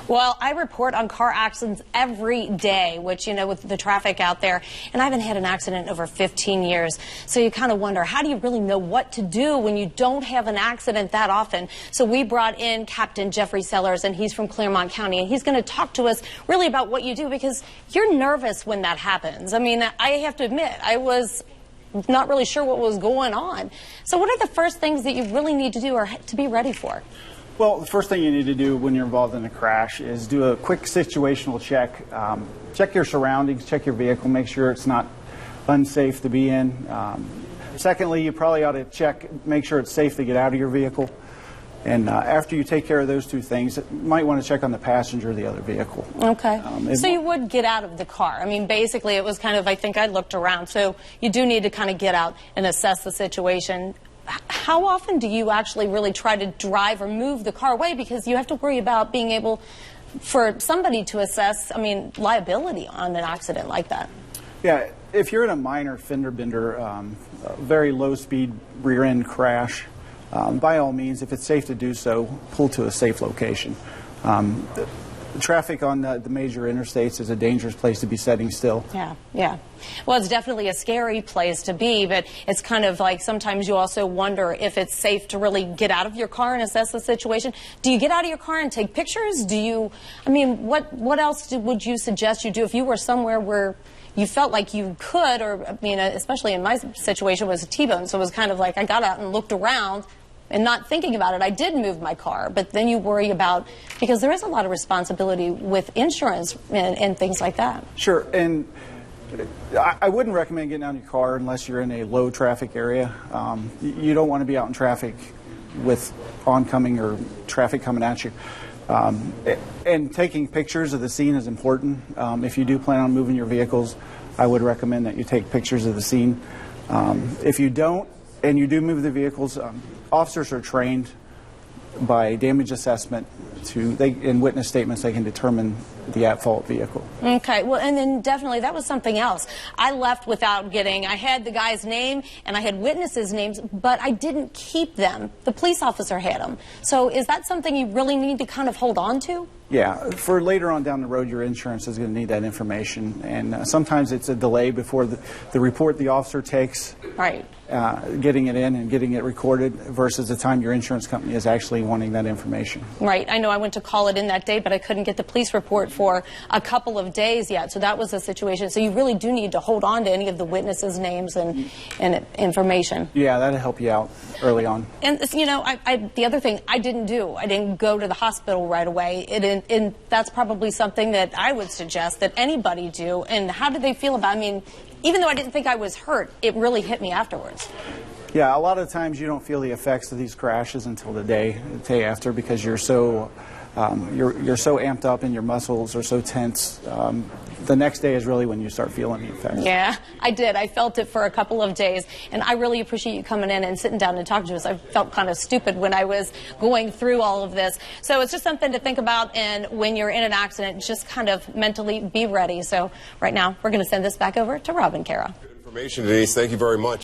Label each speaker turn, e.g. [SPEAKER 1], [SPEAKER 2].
[SPEAKER 1] Well, I report on car accidents every day, which, with the traffic out there, and I haven't had an accident in over 15 years. So you kind of wonder, how do you really know what to do when you don't have an accident that often? So we brought in Captain Jeff Sellars, and he's from Claremont County, and he's going to talk to us really about what you do, because you're nervous when that happens. I mean, I have to admit, I was not really sure what was going on. So what are the first things that you really need to do or to be ready for?
[SPEAKER 2] Well, the first thing you need to do when you're involved in a crash is do a quick situational check. Check your surroundings, check your vehicle, make sure it's not unsafe to be in. Secondly, you probably ought to make sure it's safe to get out of your vehicle. And after you take care of those two things, you might want to check on the passenger of the other vehicle.
[SPEAKER 1] Okay. So you would get out of the car. I mean, basically, it was kind of, I think I looked around. So you do need to kind of get out and assess the situation. How often do you actually really try to drive or move the car away? Because you have to worry about being able for somebody to assess, liability on an accident like that.
[SPEAKER 2] Yeah, if you're in a minor fender bender, very low-speed rear-end crash, by all means, if it's safe to do so, pull to a safe location. The traffic on the major interstates is a dangerous place to be sitting still.
[SPEAKER 1] Yeah. Well, it's definitely a scary place to be, but it's kind of like sometimes you also wonder if it's safe to really get out of your car and assess the situation. Do you get out of your car and take pictures? Do you, what else would you suggest you do if you were somewhere where you felt like you could, or, especially in my situation, it was a T-bone, so it was kind of like I got out and looked around and not thinking about it. I did move my car, but then you worry about, because there is a lot of responsibility with insurance and things like that.
[SPEAKER 2] Sure, and I wouldn't recommend getting out of your car unless you're in a low traffic area. You don't want to be out in traffic with oncoming or traffic coming at you. And taking pictures of the scene is important. If you do plan on moving your vehicles, I would recommend that you take pictures of the scene. If you don't, and you do move the vehicles, officers are trained by damage assessment in witness statements they can determine the at-fault vehicle.
[SPEAKER 1] Okay, well, and then definitely that was something else. I left without I had the guy's name and I had witnesses' names, but I didn't keep them. The police officer had them. So is that something you really need to kind of hold on to?
[SPEAKER 2] Yeah, for later on down the road, your insurance is going to need that information, and sometimes it's a delay before the report the officer takes,
[SPEAKER 1] right,
[SPEAKER 2] getting it in and getting it recorded, versus the time your insurance company is actually wanting that information.
[SPEAKER 1] Right. I know I went to call it in that day, but I couldn't get the police report for a couple of days yet, so that was the situation. So you really do need to hold on to any of the witnesses' names and information.
[SPEAKER 2] Yeah, that'll help you out early on.
[SPEAKER 1] And, the other thing I didn't go to the hospital right away. And that's probably something that I would suggest that anybody do. And how did they feel about it? Even though I didn't think I was hurt, it really hit me afterwards.
[SPEAKER 2] Yeah, a lot of times you don't feel the effects of these crashes until the day after, because you're so amped up and your muscles are so tense. The next day is really when you start feeling the effects.
[SPEAKER 1] Yeah, I did. I felt it for a couple of days, and I really appreciate you coming in and sitting down and talking to us. I felt kind of stupid when I was going through all of this. So it's just something to think about, and when you're in an accident, just kind of mentally be ready. So right now, we're going to send this back over to Rob and Kara.
[SPEAKER 3] Good information, Denise. Thank you very much.